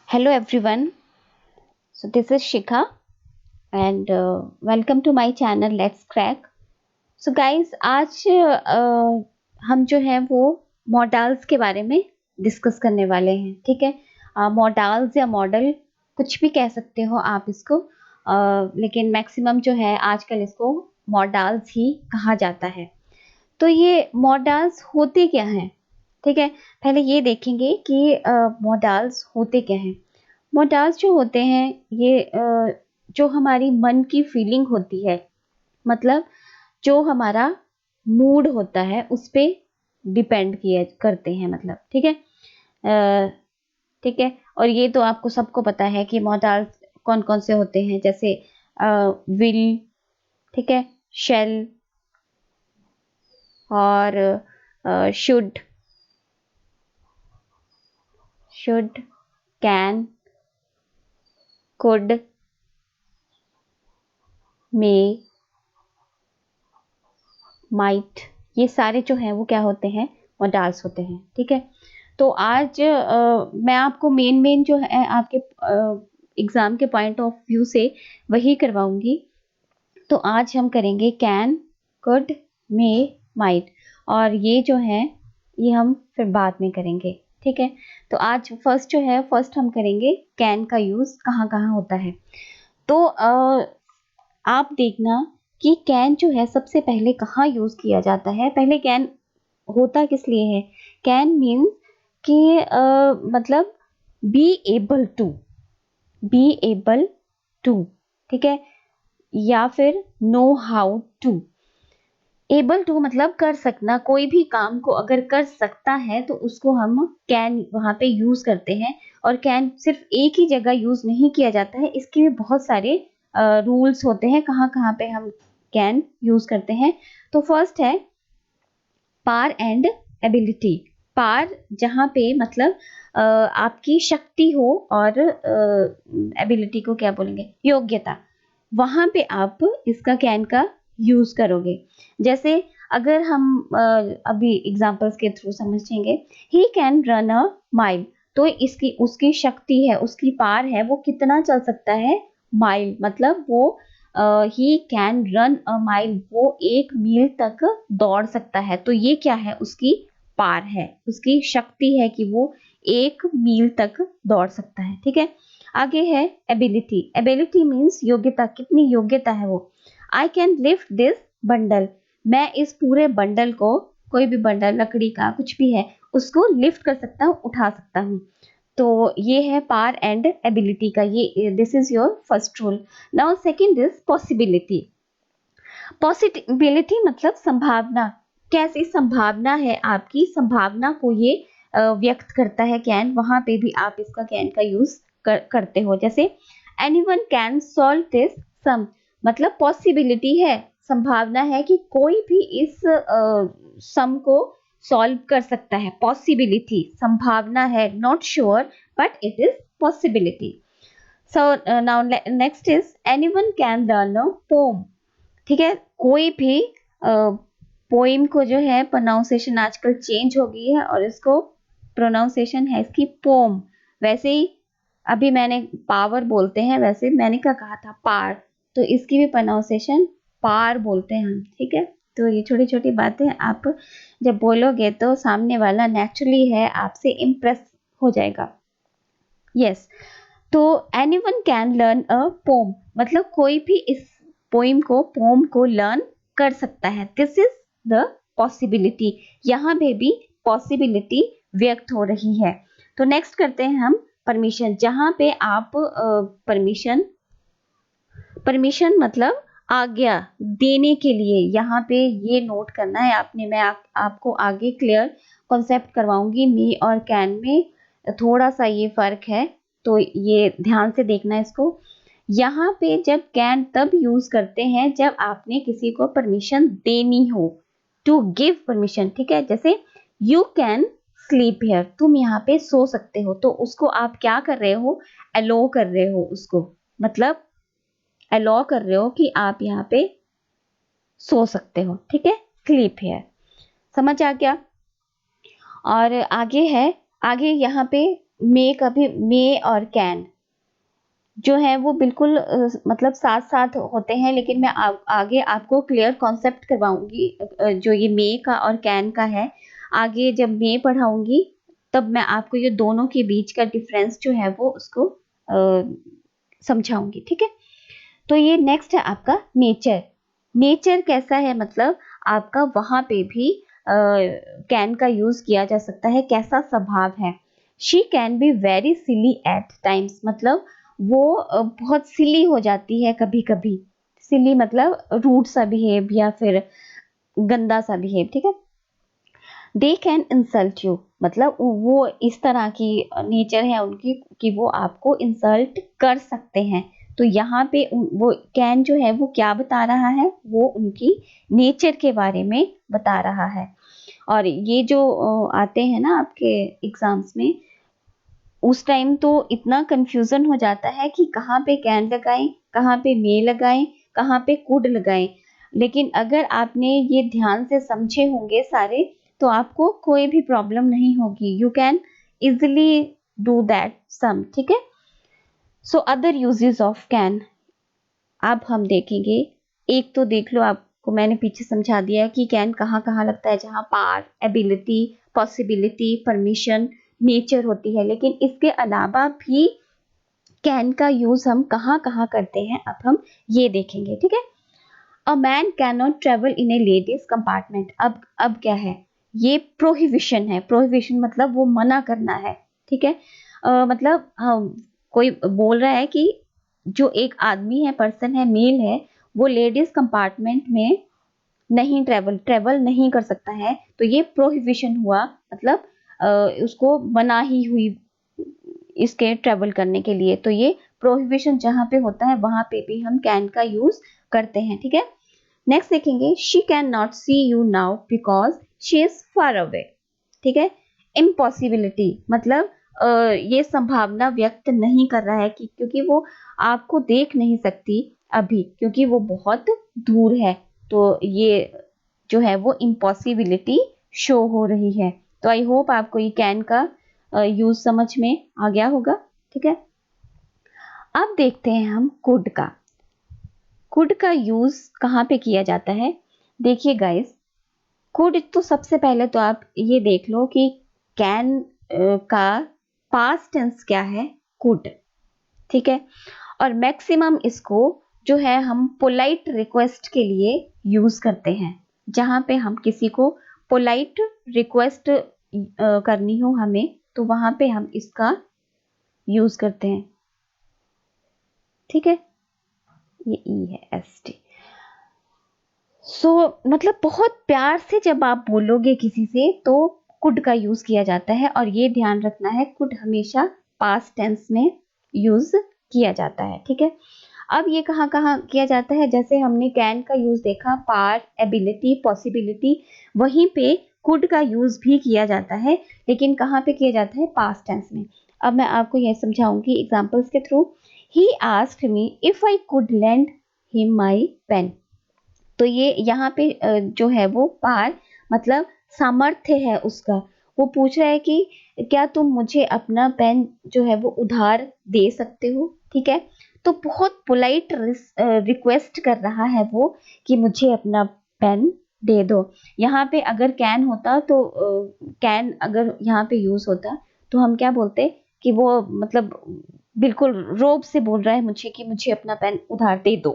Hello everyone. So this is Shikha and welcome to my channel Let's Crack. So guys आज हम जो है वो मॉडल्स के बारे में डिस्कस करने वाले हैं, ठीक है। मॉडल्स या मॉडल कुछ भी कह सकते हो आप इसको, लेकिन मैक्सिमम जो है आजकल इसको मॉडल्स ही कहा जाता है। तो ये मॉडल्स होते क्या हैं, ठीक है। पहले ये देखेंगे कि मॉडल्स होते क्या हैं। मॉडल्स जो होते हैं ये जो हमारी मन की फीलिंग होती है, मतलब जो हमारा मूड होता है उस पे डिपेंड किए करते हैं, मतलब ठीक है। ठीक है। और ये तो आपको सबको पता है कि मॉडल्स कौन कौन से होते हैं, जैसे विल, ठीक है, शेल और should, can, could, may, might, ये सारे जो हैं वो क्या होते हैं, मॉडल्स होते हैं, ठीक है। तो आज मैं आपको मेन जो है आपके एग्जाम के पॉइंट ऑफ व्यू से वही करवाऊंगी। तो आज हम करेंगे कैन, कुड, मे, माइट, और ये जो है ये हम फिर बाद में करेंगे, ठीक है। तो आज फर्स्ट हम करेंगे कैन का यूज कहाँ कहाँ होता है। तो आप देखना कि कैन जो है सबसे पहले कहाँ यूज किया जाता है। पहले कैन होता किस लिए है। कैन मीन्स कि मतलब be able to, be able to, ठीक है, या फिर know how to. Able to मतलब कर सकना, कोई भी काम को अगर कर सकता है तो उसको हम कैन वहां पे यूज करते हैं। और कैन सिर्फ एक ही जगह यूज नहीं किया जाता है, इसके भी बहुत सारे रूल्स होते हैं कहाँ कहाँ पे हम कैन यूज करते हैं। तो फर्स्ट है पार एंड एबिलिटी। पार जहाँ पे मतलब आपकी शक्ति हो, और एबिलिटी को क्या बोलेंगे, योग्यता, वहां पे आप इसका कैन का यूज करोगे। जैसे अगर हम अभी एग्जांपल्स के थ्रू समझेंगे, he can run a mile, तो इसकी उसकी शक्ति है, उसकी पार है, वो कितना चल सकता है, माइल, मतलब वो he can run a mile, वो 1 मील तक दौड़ सकता है। तो ये क्या है, उसकी पार है, उसकी शक्ति है कि वो 1 मील तक दौड़ सकता है, ठीक है। आगे है एबिलिटी। एबिलिटी मीन्स योग्यता, कितनी योग्यता है वो। I can lift this bundle, मैं इस पूरे बंडल को, कोई भी बंडल लकड़ी का कुछ भी है, उसको लिफ्ट कर सकता हूँ, उठा सकता हूँ। तो ये है पार एंड एबिलिटी का, ये this is your first rule. Now second is possibility. Possibility मतलब संभावना, कैसी संभावना है, आपकी संभावना को ये व्यक्त करता है कैन। वहां पे भी आप इसका कैन का यूज करते हो। जैसे एनीवन कैन सॉल्व दिस सम, मतलब पॉसिबिलिटी है, संभावना है कि कोई भी इस सम को सॉल्व कर सकता है। पॉसिबिलिटी संभावना है, not sure but it is possibility. So now next is anyone can learn a poem, ठीक है। कोई भी पोइम को जो है प्रोनाउंसिएशन आजकल चेंज हो गई है, और इसको प्रोनाउंसिएशन है इसकी पोम। वैसे ही अभी मैंने पावर बोलते हैं, वैसे मैंने क्या कहा था, पार, तो इसकी भी प्रोनाउंसिएशन पार बोलते हैं हम, ठीक है। तो ये छोटी छोटी बातें आप जब बोलोगे तो सामने वाला नेचुरली है आपसे इम्प्रेस हो जाएगा। यस। तो anyone can learn a poem, मतलब कोई भी इस पोम को लर्न कर सकता है। दिस इज द पॉसिबिलिटी, यहाँ पे भी पॉसिबिलिटी व्यक्त हो रही है। तो नेक्स्ट करते हैं हम परमिशन, जहां पे आप परमिशन मतलब आज्ञा देने के लिए, यहाँ पे ये नोट करना है आपने। मैं आपको आगे क्लियर कॉन्सेप्ट करवाऊंगी। मी और कैन में थोड़ा सा ये फर्क है, तो ये ध्यान से देखना इसको। यहाँ पे जब कैन तब यूज करते हैं जब आपने किसी को परमिशन देनी हो, टू गिव परमिशन, ठीक है। जैसे यू कैन स्लीप हियर, तुम यहाँ पे सो सकते हो, तो उसको आप क्या कर रहे हो, अलो कर रहे हो उसको, मतलब अलाउ कर रहे हो कि आप यहाँ पे सो सकते हो, ठीक है। स्लीप हियर, समझ आ गया। और आगे है, आगे यहाँ पे मे का भी, मे और कैन जो है वो बिल्कुल मतलब साथ साथ होते हैं, लेकिन मैं आगे आपको क्लियर कॉन्सेप्ट करवाऊंगी जो ये मे का और कैन का है। आगे जब मे पढ़ाऊंगी तब मैं आपको ये दोनों के बीच का डिफरेंस जो है वो उसको समझाऊंगी, ठीक है। तो ये नेक्स्ट है आपका नेचर। नेचर कैसा है, मतलब आपका वहां पे भी कैन का यूज किया जा सकता है। कैसा स्वभाव है, she can be very silly at times, मतलब वो बहुत सिली हो जाती है कभी कभी। सिली मतलब रूड सा बिहेव या फिर गंदा सा बिहेव, ठीक है। दे कैन इंसल्ट यू, मतलब वो इस तरह की नेचर है उनकी कि वो आपको इंसल्ट कर सकते हैं। तो यहाँ पे वो कैन जो है वो क्या बता रहा है, वो उनकी नेचर के बारे में बता रहा है। और ये जो आते हैं ना आपके एग्जाम्स में, उस टाइम तो इतना कंफ्यूजन हो जाता है कि कहाँ पे कैन लगाएं, कहाँ पे मे लगाएं, कहाँ पे कुड लगाएं। लेकिन अगर आपने ये ध्यान से समझे होंगे सारे, तो आपको कोई भी प्रॉब्लम नहीं होगी। You can easily do that sum, ठीक है। So other uses of can अब हम देखेंगे। एक तो देख लो, आपको मैंने पीछे समझा दिया कि कैन कहाँ कहाँ लगता है, जहाँ power, ability, possibility, permission, nature होती है। लेकिन इसके अलावा भी कैन का यूज हम कहाँ कहाँ करते हैं, अब हम ये देखेंगे, ठीक है। A man can not travel in A ladies compartment. अब क्या है, ये प्रोहिबिशन है। प्रोहिबिशन मतलब वो मना करना है, ठीक है। मतलब कोई बोल रहा है कि जो एक आदमी है, पर्सन है, मेल है, वो लेडीज कंपार्टमेंट में नहीं ट्रेवल नहीं कर सकता है। तो ये प्रोहिबिशन हुआ, मतलब उसको मनाही हुई इसके ट्रेवल करने के लिए। तो ये प्रोहिबिशन जहाँ पे होता है वहां पे भी हम कैन का यूज करते हैं, ठीक है। नेक्स्ट देखेंगे, she can not see you now because she is far away, ठीक है। इम्पॉसिबिलिटी मतलब ये संभावना व्यक्त नहीं कर रहा है कि क्योंकि वो आपको देख नहीं सकती अभी, क्योंकि वो बहुत दूर है। तो ये जो है वो इम्पॉसिबिलिटी शो हो रही है। तो आई होप आपको ये कैन का यूज समझ में आ गया होगा, ठीक है। अब देखते हैं हम कुड का। कुड का यूज कहाँ पे किया जाता है। देखिए गाइस, कुड तो सबसे पहले तो आप ये देख लो कि कैन का पास्ट टेंस क्या है, कुड, ठीक है। और मैक्सिमम इसको जो है हम पोलाइट रिक्वेस्ट के लिए यूज करते हैं। जहां पे हम किसी को पोलाइट रिक्वेस्ट करनी हो हमें, तो वहां पे हम इसका यूज करते हैं, ठीक है। ये ई है, एस टी। सो मतलब बहुत प्यार से जब आप बोलोगे किसी से तो कुड का यूज किया जाता है। और ये ध्यान रखना है, कुड हमेशा पास्ट टेंस में यूज किया जाता है, ठीक है। अब ये कहाँ कहाँ किया जाता है, जैसे हमने कैन का यूज देखा, पार, एबिलिटी, पॉसिबिलिटी, वहीं पे कुड का यूज भी किया जाता है। लेकिन कहाँ पे किया जाता है, पास्ट टेंस में। अब मैं आपको यह समझाऊंगी एग्जांपल्स के थ्रू। He asked me if I could lend him my pen. तो ये यहाँ पे जो है वो पार मतलब सामर्थ्य है उसका। वो पूछ रहा है कि क्या तुम मुझे अपना पेन जो है वो उधार दे सकते हो, ठीक है। तो बहुत पोलाइट रिक्वेस्ट कर रहा है वो कि मुझे अपना पेन दे दो। यहाँ पे अगर कैन होता तो कैन अगर यहाँ पे यूज होता तो हम क्या बोलते कि वो मतलब बिल्कुल रोब से बोल रहा है मुझे कि मुझे अपना पेन उधार दे दो,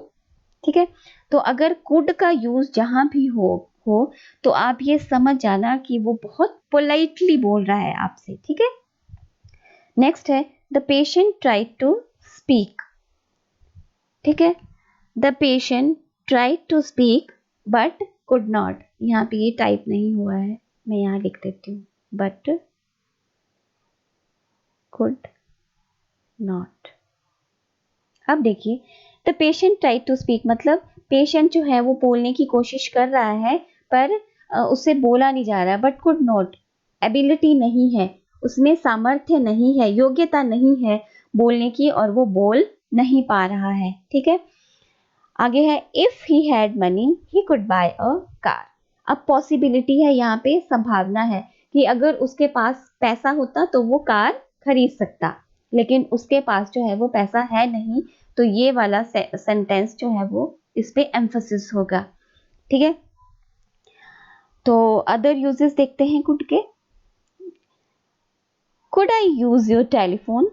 ठीक है। तो अगर कुड का यूज जहां भी हो तो आप ये समझ जाना कि वो बहुत पोलाइटली बोल रहा है आपसे, ठीक है। नेक्स्ट है, the patient tried to speak, ठीक है। The patient tried to speak but could not. यहाँ पे ये टाइप नहीं हुआ है, मैं यहाँ लिख देती हूँ, बट कुड नॉट। अब देखिए, the patient tried to speak मतलब पेशेंट जो है वो बोलने की कोशिश कर रहा है, पर उससे बोला नहीं जा रहा, बट कुड नॉट, एबिलिटी नहीं है, उसमें सामर्थ्य नहीं है, योग्यता नहीं है बोलने की, और वो बोल नहीं पा रहा है, ठीक है। आगे है, if he had money he could bye a car. अब पॉसिबिलिटी है, यहाँ पे संभावना है कि अगर उसके पास पैसा होता तो वो कार खरीद सकता, लेकिन उसके पास जो है वो पैसा है नहीं, तो ये वाला सेंटेंस जो है वो इस पे एम्फसिस होगा। ठीक है, तो अदर यूजेस देखते हैं कुड के। Could I use your telephone,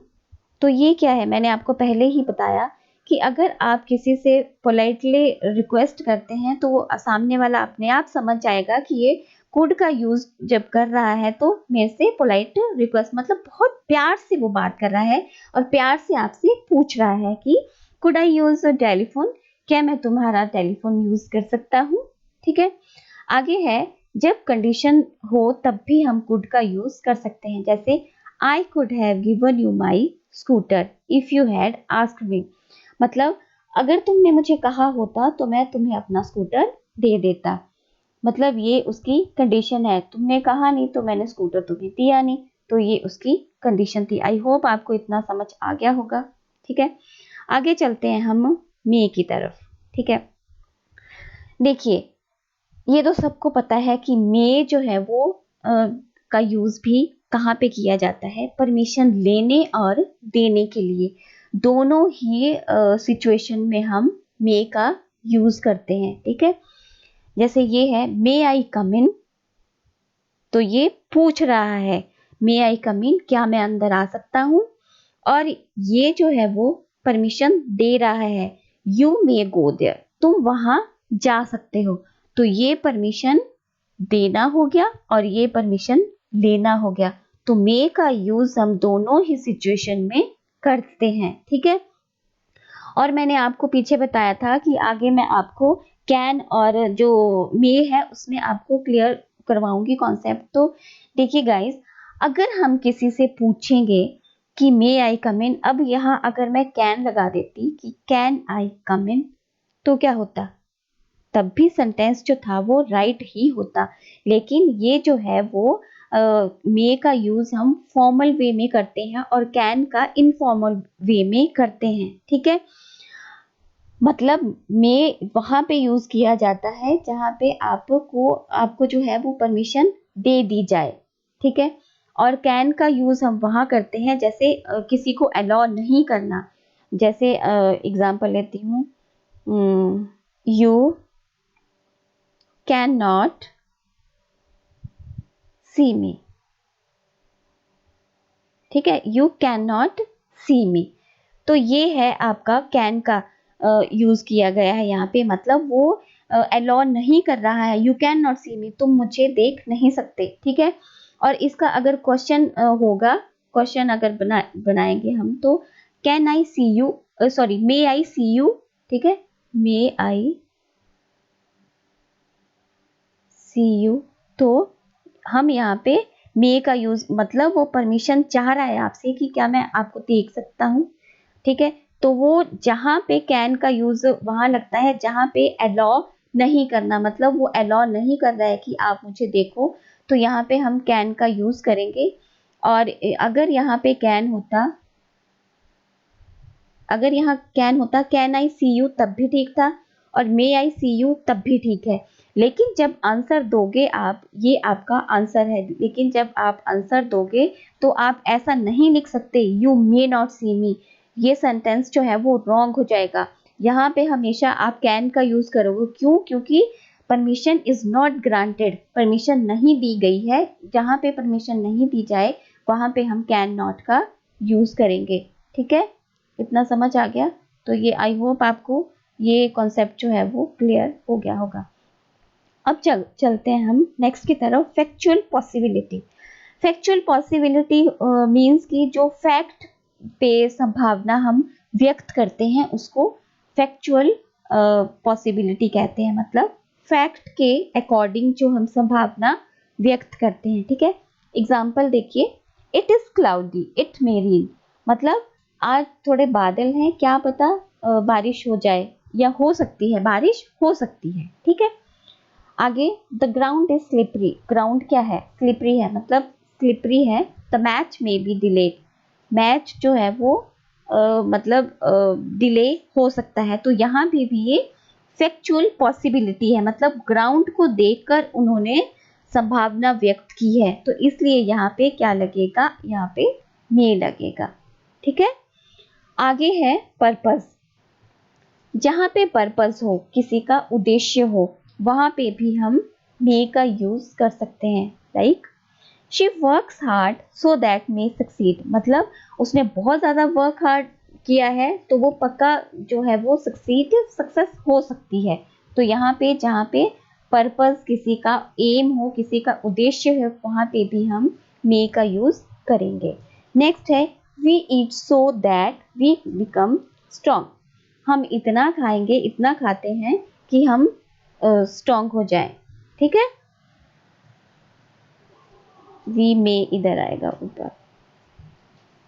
तो ये क्या है, मैंने आपको पहले ही बताया कि अगर आप किसी से पोलाइटली रिक्वेस्ट करते हैं तो वो सामने वाला अपने आप समझ जाएगा कि ये कुड का यूज जब कर रहा है तो मेरे से पोलाइट रिक्वेस्ट, मतलब बहुत प्यार से वो बात कर रहा है और प्यार से आपसे पूछ रहा है कि could I use your telephone, क्या मैं तुम्हारा टेलीफोन यूज कर सकता हूँ। ठीक है, आगे है जब कंडीशन हो तब भी हम कुड का यूज कर सकते हैं, जैसे I could have given you my scooter if you had asked me, मतलब अगर तुमने मुझे कहा होता तो मैं तुम्हें अपना स्कूटर दे देता, मतलब ये उसकी कंडीशन है, तुमने कहा नहीं तो मैंने स्कूटर तुम्हें दिया नहीं, तो ये उसकी कंडीशन थी। आई होप आपको इतना समझ आ गया होगा। ठीक है, आगे चलते हैं हम मे की तरफ। ठीक है, देखिए ये तो सबको पता है कि मे जो है वो का यूज भी कहाँ पे किया जाता है, परमिशन लेने और देने के लिए, दोनों ही सिचुएशन में हम मे का यूज करते हैं। ठीक है, जैसे ये है मे आई कम इन, तो ये पूछ रहा है मे आई कम इन, क्या मैं अंदर आ सकता हूँ, और ये जो है वो परमिशन दे रहा है यू मे गो देयर, तुम वहां जा सकते हो, तो ये परमिशन देना हो गया और ये परमिशन लेना हो गया, तो मे का यूज हम दोनों ही सिचुएशन में करते हैं। ठीक है, और मैंने आपको पीछे बताया था कि आगे मैं आपको कैन और जो मे है उसमें आपको क्लियर करवाऊंगी कॉन्सेप्ट। तो देखिए गाइस, अगर हम किसी से पूछेंगे कि मे आई कम इन, अब यहाँ अगर मैं कैन लगा देती कि कैन आई कम इन, तो क्या होता, तब भी सेंटेंस जो था वो राइट ही होता, लेकिन ये जो है वो मे का यूज हम फॉर्मल वे में करते हैं और कैन का इनफॉर्मल वे में करते हैं। ठीक है, मतलब मे वहां पे यूज किया जाता है जहां पे आपको जो है वो परमिशन दे दी जाए। ठीक है, और कैन का यूज हम वहां करते हैं जैसे किसी को अलाउ नहीं करना, जैसे एग्जांपल लेती हूँ, यू कैन नॉट सी मी। ठीक है, यू कैन नॉट सी मी, तो ये है आपका कैन का यूज किया गया है यहाँ पे, मतलब वो अलाउ नहीं कर रहा है, यू कैन नॉट सी मी, तुम मुझे देख नहीं सकते। ठीक है, और इसका अगर क्वेश्चन होगा, क्वेश्चन अगर बनाएंगे हम, तो can I see you, sorry may I see you. ठीक है, मे आई सी यू, तो हम यहाँ पे मे का यूज, मतलब वो परमिशन चाह रहा है आपसे कि क्या मैं आपको देख सकता हूँ। ठीक है, तो वो जहां पे कैन का यूज वहां लगता है जहां पे अलाउ नहीं करना, मतलब वो अलाउ नहीं कर रहा है कि आप मुझे देखो, तो यहाँ पे हम कैन का यूज करेंगे। और अगर यहाँ पे कैन होता, अगर यहाँ कैन होता कैन आई सी यू, तब भी ठीक था, और मे आई सी यू तब भी ठीक है, लेकिन जब आंसर दोगे आप, ये आपका आंसर है, लेकिन जब आप आंसर दोगे तो आप ऐसा नहीं लिख सकते यू मे नॉट सी मी, ये सेंटेंस जो है वो रॉन्ग हो जाएगा। यहाँ पे हमेशा आप कैन का यूज करोगे, क्यों, क्योंकि permission is not granted, permission नहीं दी गई है, जहाँ पे परमिशन नहीं दी जाए वहां पे हम कैन नॉट का यूज करेंगे। ठीक है, इतना समझ आ गया, तो ये आई होप आपको ये कॉन्सेप्ट जो है वो क्लियर हो गया होगा। अब चलते हैं हम नेक्स्ट की तरफ, factual possibility. Factual possibility means कि जो फैक्ट पे संभावना हम व्यक्त करते हैं उसको फैक्चुअल पॉसिबिलिटी कहते हैं, मतलब फैक्ट के अकॉर्डिंग जो हम संभावना व्यक्त करते हैं। ठीक है, एग्जाम्पल देखिए, it is cloudy it may rain, मतलब आज थोड़े बादल हैं, क्या पता बारिश हो जाए, या हो सकती है बारिश, हो सकती है। ठीक है, आगे the ground is slippery, ground क्या है, स्लिपरी है, मतलब स्लिपरी है, द मैच में बी डिलेड, मैच जो है वो मतलब डिले हो सकता है, तो यहाँ भी ये फैक्चुअल पॉसिबिलिटी है, मतलब ग्राउंड को देखकर उन्होंने संभावना व्यक्त की है, तो इसलिए यहाँ पे क्या लगेगा, यहाँ पे मे लगेगा। ठीक है, आगे है पर्पस। जहां पे पर्पस हो, किसी का उद्देश्य हो, वहां पे भी हम मे का यूज कर सकते हैं। Like she works hard so that may succeed, मतलब उसने बहुत ज्यादा वर्क हार्ड किया है तो वो पक्का जो है वो सक्सेस हो सकती है। तो यहाँ पे जहाँ पे पर्पस, किसी का एम हो, किसी का उद्देश्य है, वहां पे भी हम मे का यूज करेंगे। नेक्स्ट है we eat so that we become strong. हम इतना खाएंगे, इतना खाते हैं कि हम स्ट्रॉन्ग हो जाएं। ठीक है, वी मे इधर आएगा ऊपर,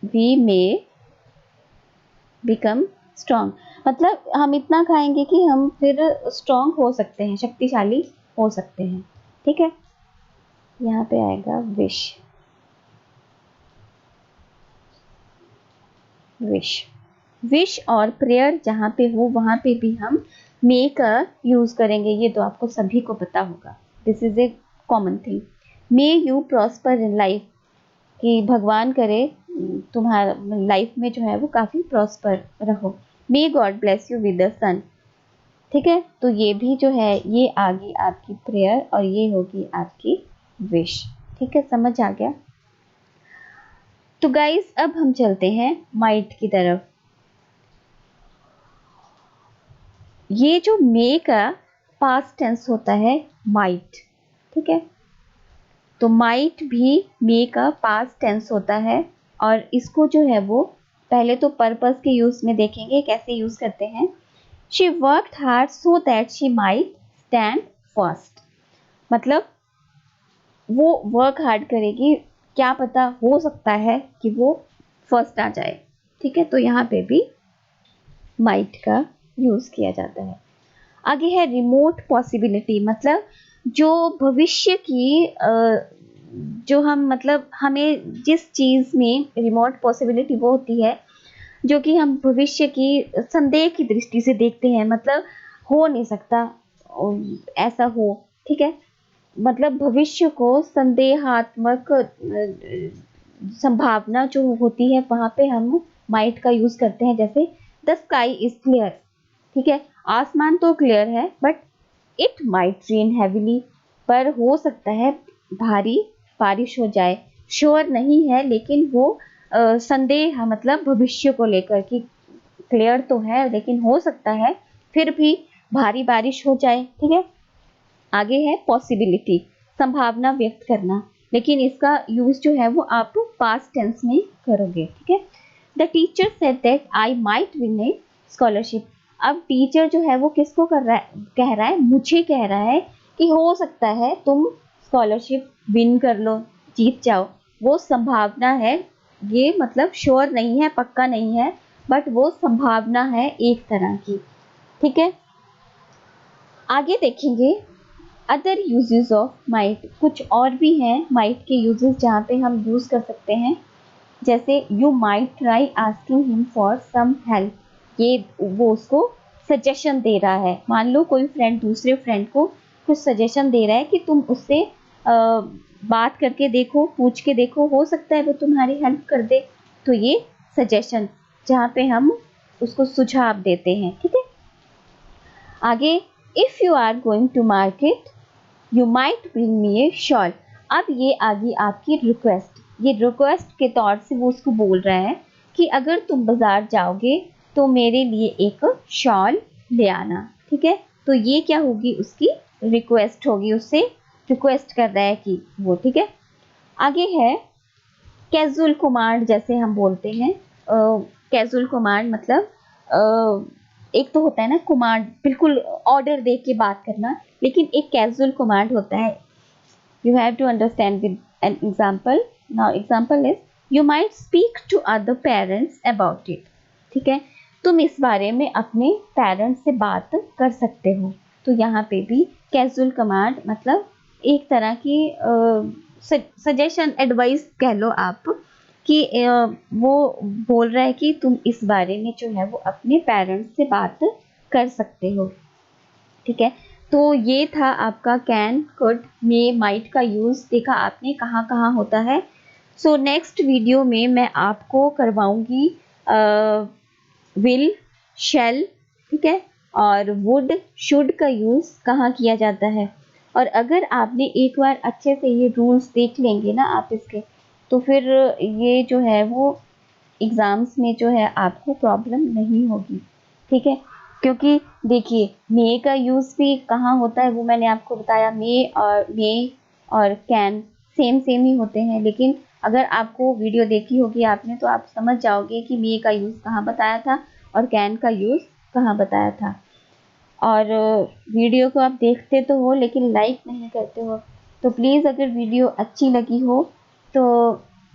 वी मे बिकम स्ट्रॉन्ग, मतलब हम इतना खाएंगे कि हम फिर स्ट्रॉन्ग हो सकते हैं, शक्तिशाली हो सकते हैं। ठीक है, यहाँ पे आएगा विश। विश विश और प्रेयर जहाँ पे हो वहाँ पे भी हम मे का यूज करेंगे। ये तो आपको सभी को पता होगा, this is a common thing. May you prosper in life, कि भगवान करे तुम्हारा लाइफ में जो है वो काफी प्रॉस्पर रहो। May God bless you with the son. ठीक है, तो ये भी जो है ये आ गई आपकी प्रेयर और ये होगी आपकी विश। ठीक है, समझ आ गया। तो गाइस अब हम चलते हैं माइट की तरफ। ये जो मे का पास्ट टेंस होता है माइट। ठीक है, तो माइट भी मे का पास्ट टेंस होता है और इसको जो है वो पहले तो पर्पस के यूज में देखेंगे कैसे यूज करते हैं। She worked hard so that she might stand first, मतलब वो वर्क हार्ड करेगी, क्या पता हो सकता है कि वो फर्स्ट आ जाए। ठीक है, तो यहाँ पे भी माइट का यूज किया जाता है। आगे है रिमोट पॉसिबिलिटी, मतलब जो भविष्य की जो हम मतलब हमें जिस चीज में रिमोट पॉसिबिलिटी वो होती है जो कि हम भविष्य की संदेह की दृष्टि से देखते हैं, मतलब हो नहीं सकता ऐसा हो। ठीक है, मतलब भविष्य को संदेहात्मक संभावना जो होती है वहां पे हम माइट का यूज करते हैं। जैसे द स्काई इज क्लियर, ठीक है, आसमान तो क्लियर है but it might rain heavily, पर हो सकता है भारी बारिश हो जाए। श्योर नहीं है लेकिन वो संदेह मतलब भविष्य को लेकर कि क्लियर तो है लेकिन हो सकता है फिर भी भारी बारिश हो जाए। ठीक है, आगे है पॉसिबिलिटी, संभावना व्यक्त करना, लेकिन इसका यूज जो है वो आप पास्ट टेंस में करोगे। ठीक है, the teacher said that I might win A scholarship. अब टीचर जो है वो किसको कर रहा है, कह रहा है, मुझे कह रहा है कि हो सकता है तुम स्कॉलरशिप विन कर लो, जीत जाओ। वो संभावना है, ये मतलब श्योर नहीं है, पक्का नहीं है, बट वो संभावना है एक तरह की। ठीक है, आगे देखेंगे अदर यूजेस ऑफ माइट, कुछ और भी हैं माइट के यूजेस जहाँ पे हम यूज कर सकते हैं। जैसे you might try asking him for some help, ये वो उसको सजेशन दे रहा है। मान लो कोई फ्रेंड दूसरे फ्रेंड को कुछ सजेशन दे रहा है कि तुम उससे बात करके देखो, पूछ के देखो, हो सकता है वो तुम्हारी हेल्प कर दे। तो ये सजेशन जहाँ पे हम उसको सुझाव देते हैं। ठीक है, आगे if you are going to market you might bring me a shawl. अब ये आ गई आपकी रिक्वेस्ट, ये रिक्वेस्ट के तौर से वो उसको बोल रहा है कि अगर तुम बाजार जाओगे तो मेरे लिए एक शॉल ले आना। ठीक है, तो ये क्या होगी, उसकी रिक्वेस्ट होगी, उससे रिक्वेस्ट कर रहा है कि वो। ठीक है, आगे है कैजुअल कमांड, जैसे हम बोलते हैं कैजुअल कमांड मतलब एक तो होता है ना कमांड, बिल्कुल ऑर्डर दे के बात करना, लेकिन एक कैजुअल कमांड होता है। You have to understand with an example. Now example is you might speak to other parents about it. ठीक है, तुम इस बारे में अपने पेरेंट्स से बात कर सकते हो। तो यहाँ पे भी कैजुअल कमांड मतलब एक तरह की सजेशन एडवाइस कह लो आप कि वो बोल रहा है कि तुम इस बारे में जो है वो अपने पेरेंट्स से बात कर सकते हो। ठीक है, तो ये था आपका कैन, कुड, मे, माइट का यूज। देखा आपने कहाँ कहाँ होता है। सो नेक्स्ट वीडियो में मैं आपको करवाऊंगी विल, शैल, ठीक है, और वुड, शुड का यूज़ कहाँ किया जाता है। और अगर आपने एक बार अच्छे से ये रूल्स देख लेंगे ना आप इसके, तो फिर ये जो है वो एग्ज़ाम्स में जो है आपको प्रॉब्लम नहीं होगी, ठीक है। क्योंकि देखिए मे का यूज़ भी कहाँ होता है वो मैंने आपको बताया, मे और कैन सेम सेम ही होते हैं, लेकिन अगर आपको वीडियो देखी होगी आपने तो आप समझ जाओगे कि मे का यूज़ कहाँ बताया था और कैन का यूज़ कहाँ बताया था। और वीडियो को आप देखते तो हो लेकिन लाइक नहीं करते हो, तो प्लीज़ अगर वीडियो अच्छी लगी हो तो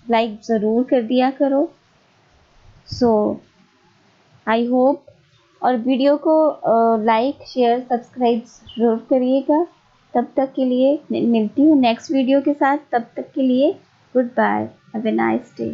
लाइक ज़रूर कर दिया करो। सो आई होप, और वीडियो को लाइक, शेयर, सब्सक्राइब ज़रूर करिएगा। तब तक के लिए मिलती हूँ नेक्स्ट वीडियो के साथ, तब तक के लिए good bye, have a nice day.